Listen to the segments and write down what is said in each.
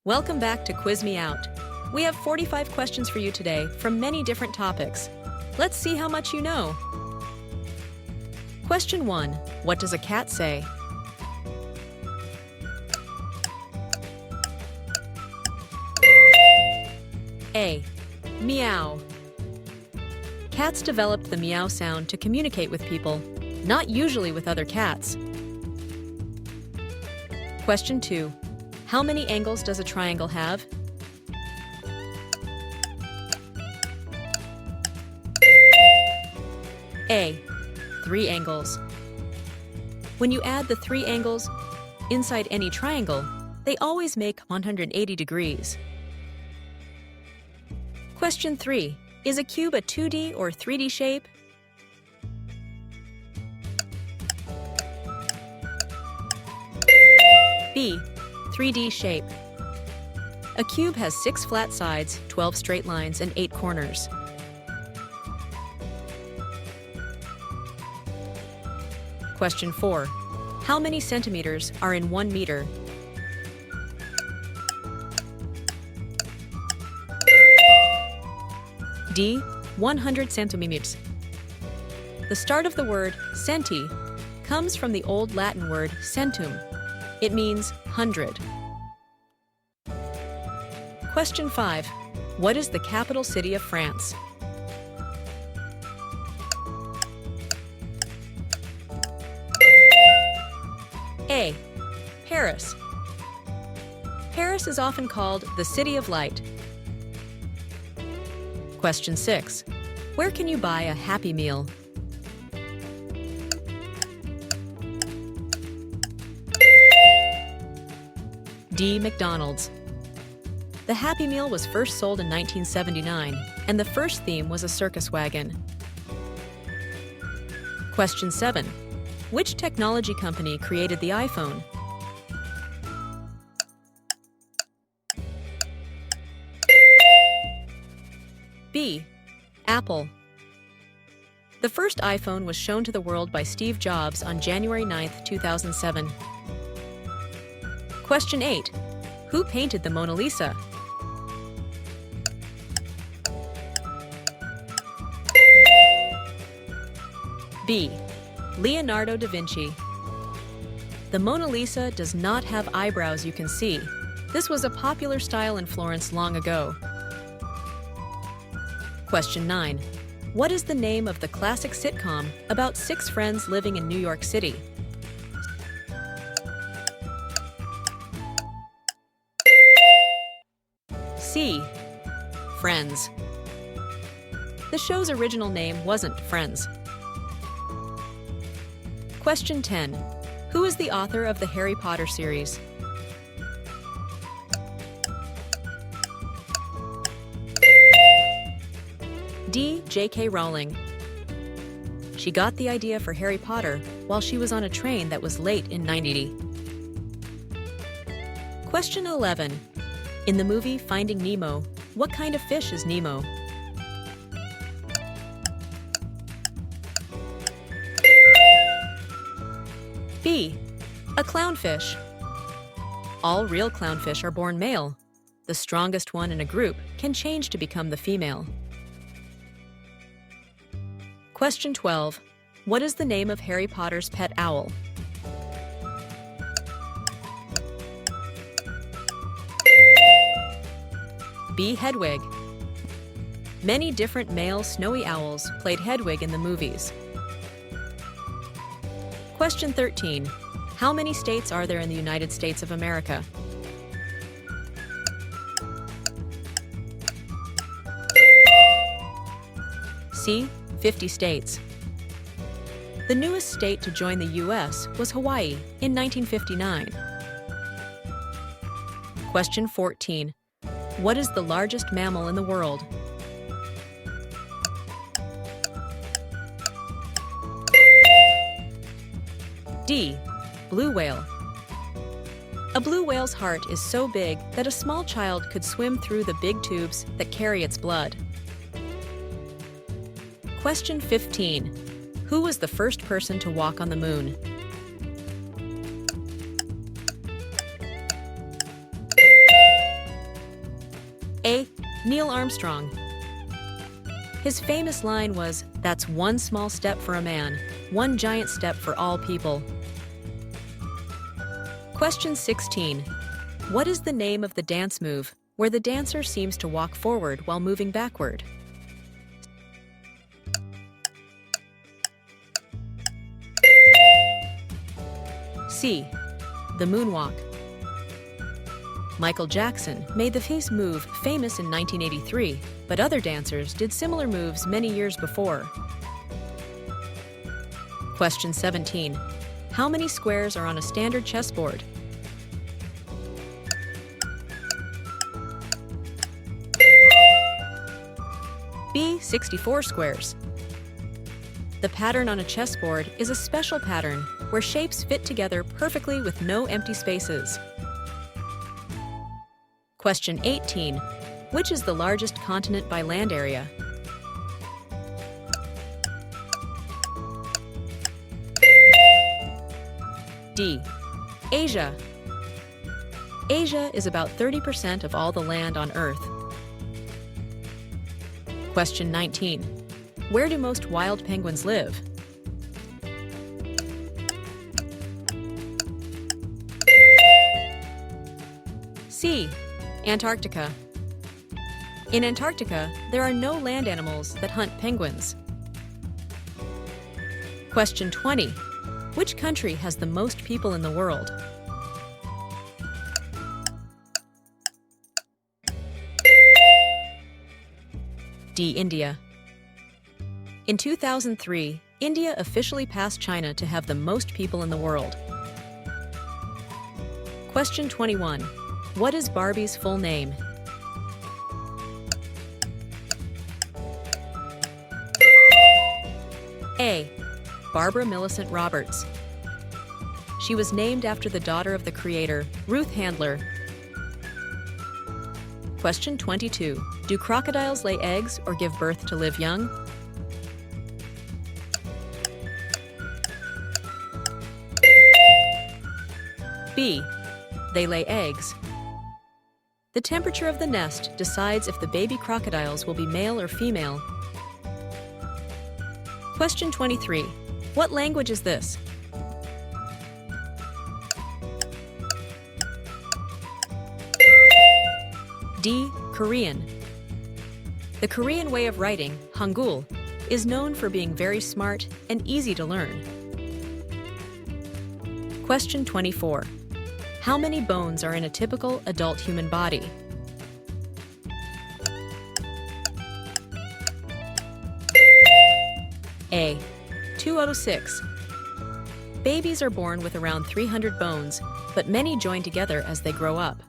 Welcome back to Quiz Me Out. We have 45 questions for you today from many different topics. Let's see how much you know. Question 1. What does a cat say? A. Meow. Cats developed the meow sound to communicate with people, not usually with other cats. Question 2. How many angles does a triangle have? A. 3 angles. When you add the 3 angles inside any triangle, they always make 180 degrees. Question 3. Is a cube a 2D or 3D shape? B. 3D shape. A cube has 6 flat sides, 12 straight lines, and 8 corners. Question 4. How many centimeters are in 1 meter? D. 100 centimeters. The start of the word centi comes from the Old Latin word centum. It means 100. Question 5. What is the capital city of France? A. Paris. Paris is often called the City of Light. Question 6. Where can you buy a Happy Meal? D. McDonald's. The Happy Meal was first sold in 1979, and the first theme was a circus wagon. Question 7. Which technology company created the iPhone? B. Apple. The first iPhone was shown to the world by Steve Jobs on January 9, 2007. Question 8. Who painted the Mona Lisa? B. Leonardo da Vinci. The Mona Lisa does not have eyebrows you can see. This was a popular style in Florence long ago. Question 9. What is the name of the classic sitcom about 6 friends living in New York City? C. Friends. The show's original name wasn't Friends. Question 10. Who is the author of the Harry Potter series? D. J.K. Rowling. She got the idea for Harry Potter while she was on a train that was late in 90. Question 11. In the movie Finding Nemo, what kind of fish is Nemo? B. A clownfish. All real clownfish are born male. The strongest one in a group can change to become the female. Question 12. What is the name of Harry Potter's pet owl? B. Hedwig. Many different male snowy owls played Hedwig in the movies. Question 13. How many states are there in the United States of America? C. 50 states. The newest state to join the U.S. was Hawaii in 1959. Question 14. What is the largest mammal in the world? D. Blue whale. A blue whale's heart is so big that a small child could swim through the big tubes that carry its blood. Question 15. Who was the first person to walk on the moon? A. Neil Armstrong. His famous line was, "That's one small step for a man, one giant step for all people." Question 16. What is the name of the dance move where the dancer seems to walk forward while moving backward? C. The moonwalk. Michael Jackson made the face move famous in 1983, but other dancers did similar moves many years before. Question 17. How many squares are on a standard chessboard? B. 64 squares. The pattern on a chessboard is a special pattern where shapes fit together perfectly with no empty spaces. Question 18. Which is the largest continent by land area? D. Asia. Asia is about 30% of all the land on Earth. Question 19. Where do most wild penguins live? C. Antarctica. In Antarctica, there are no land animals that hunt penguins. Question 20. Which country has the most people in the world? D. India. In 2003, India officially passed China to have the most people in the world. Question 21. What is Barbie's full name? A. Barbara Millicent Roberts. She was named after the daughter of the creator, Ruth Handler. Question 22. Do crocodiles lay eggs or give birth to live young? B. They lay eggs. The temperature of the nest decides if the baby crocodiles will be male or female. Question 23. What language is this? D. Korean. The Korean way of writing, Hangul, is known for being very smart and easy to learn. Question 24. How many bones are in a typical adult human body? A. 2 out of 6. Babies are born with around 300 bones, but many join together as they grow up.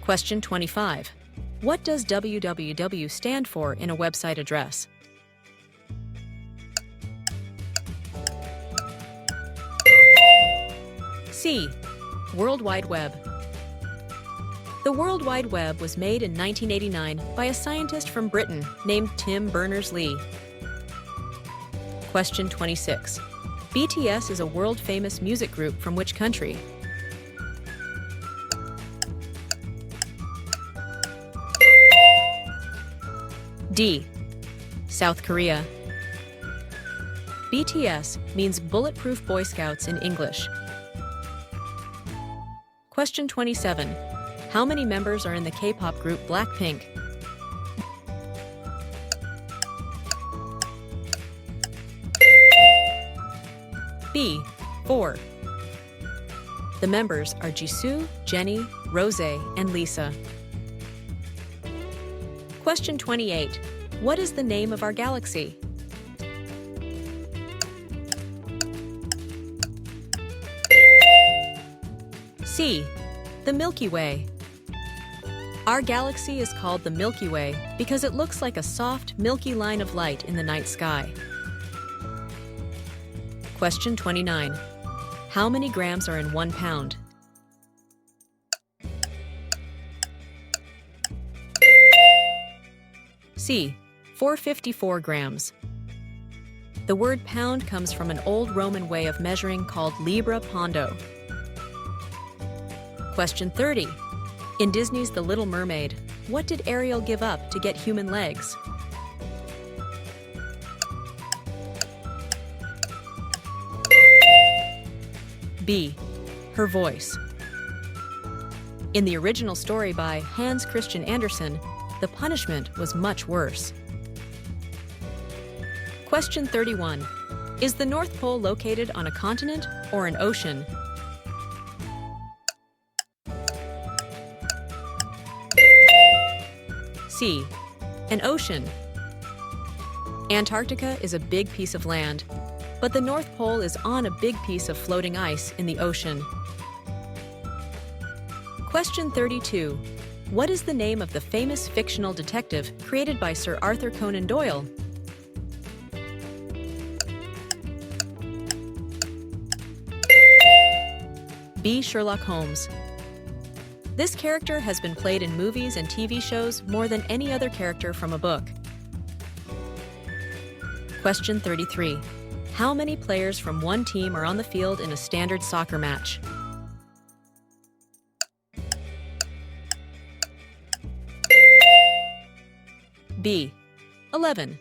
Question 25. What does www stand for in a website address? C. World Wide Web. The World Wide Web was made in 1989 by a scientist from Britain named Tim Berners-Lee. Question 26. BTS is a world-famous music group from which country? D. South Korea. BTS means Bulletproof Boy Scouts in English. Question 27. How many members are in the K-pop group Blackpink? B. 4. The members are Jisoo, Jennie, Rose, and Lisa. Question 28. What is the name of our galaxy? C. The Milky Way. Our galaxy is called the Milky Way because it looks like a soft, milky line of light in the night sky. Question 29. How many grams are in 1 pound? C. 454 grams. The word pound comes from an old Roman way of measuring called libra pondo. Question 30. In Disney's The Little Mermaid, what did Ariel give up to get human legs? B. Her voice. In the original story by Hans Christian Andersen, the punishment was much worse. Question 31. Is the North Pole located on a continent or an ocean? C. An ocean. Antarctica is a big piece of land, but the North Pole is on a big piece of floating ice in the ocean. Question 32. What is the name of the famous fictional detective created by Sir Arthur Conan Doyle? B. Sherlock Holmes. This character has been played in movies and TV shows more than any other character from a book. Question 33. How many players from one team are on the field in a standard soccer match? B. 11.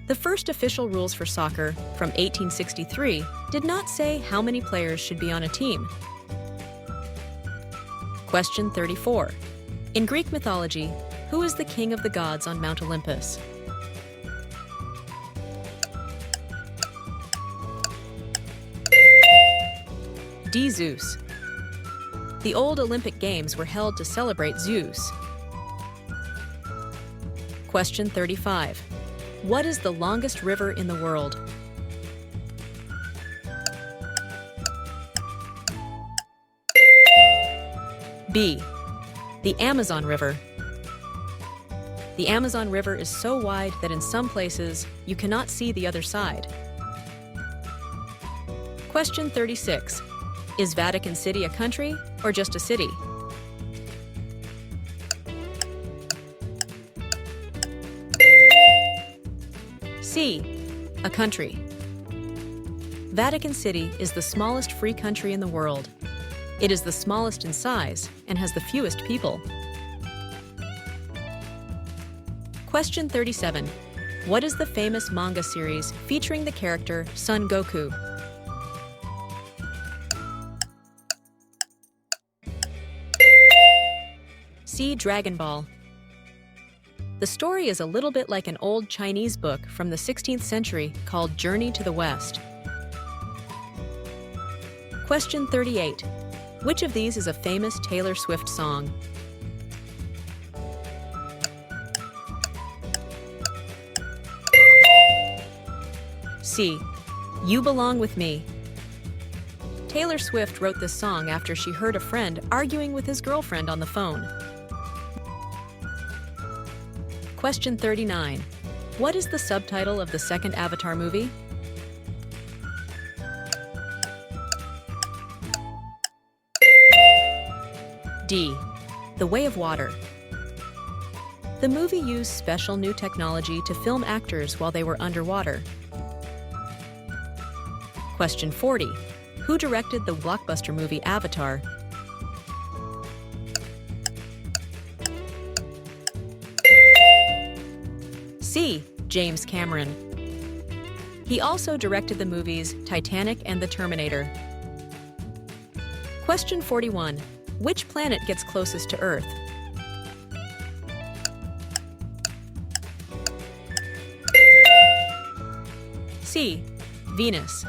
The first official rules for soccer, from 1863, did not say how many players should be on a team. Question 34. In Greek mythology, who is the king of the gods on Mount Olympus? D. Zeus. The old Olympic Games were held to celebrate Zeus. Question 35. What is the longest river in the world? B. The Amazon River. The Amazon River is so wide that in some places you cannot see the other side. Question 36. Is Vatican City a country or just a city? C. A country. Vatican City is the smallest free country in the world. It is the smallest in size and has the fewest people. Question 37. What is the famous manga series featuring the character Son Goku? C. Dragon Ball. The story is a little bit like an old Chinese book from the 16th century called Journey to the West. Question 38. Which of these is a famous Taylor Swift song? C. You Belong With Me. Taylor Swift wrote this song after she heard a friend arguing with his girlfriend on the phone. Question 39. What is the subtitle of the second Avatar movie? D. The Way of Water. The movie used special new technology to film actors while they were underwater. Question 40. Who directed the blockbuster movie Avatar? C. James Cameron. He also directed the movies Titanic and The Terminator. Question 41. Which planet gets closest to Earth? C. Venus.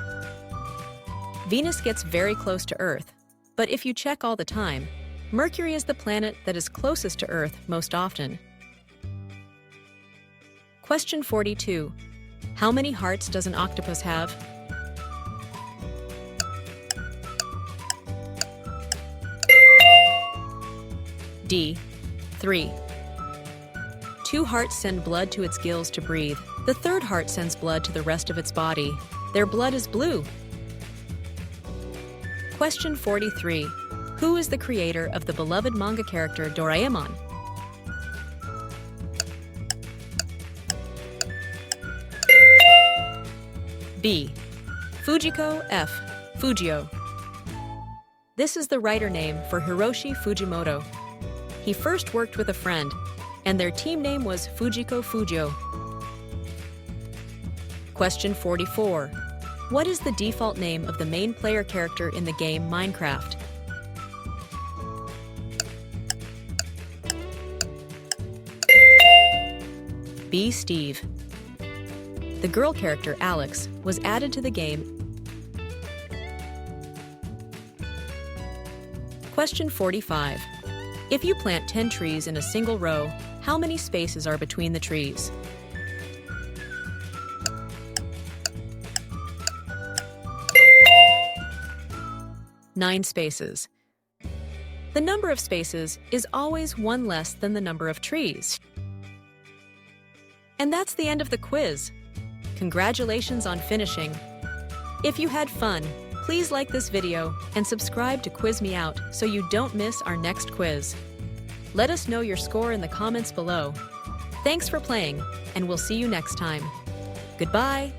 Venus gets very close to Earth, but if you check all the time, Mercury is the planet that is closest to Earth most often. Question 42. How many hearts does an octopus have? D. 3. 2 hearts send blood to its gills to breathe. The third heart sends blood to the rest of its body. Their blood is blue. Question 43. Who is the creator of the beloved manga character Doraemon? B. Fujiko F. Fujio. This is the writer name for Hiroshi Fujimoto. He first worked with a friend, and their team name was Fujiko Fujo. Question 44. What is the default name of the main player character in the game Minecraft? B. Steve. The girl character Alex was added to the game. Question 45. If you plant 10 trees in a single row, how many spaces are between the trees? Nine spaces. The number of spaces is always one less than the number of trees. And that's the end of the quiz. Congratulations on finishing. If you had fun, please like this video and subscribe to Quiz Me Out so you don't miss our next quiz. Let us know your score in the comments below. Thanks for playing, and we'll see you next time. Goodbye.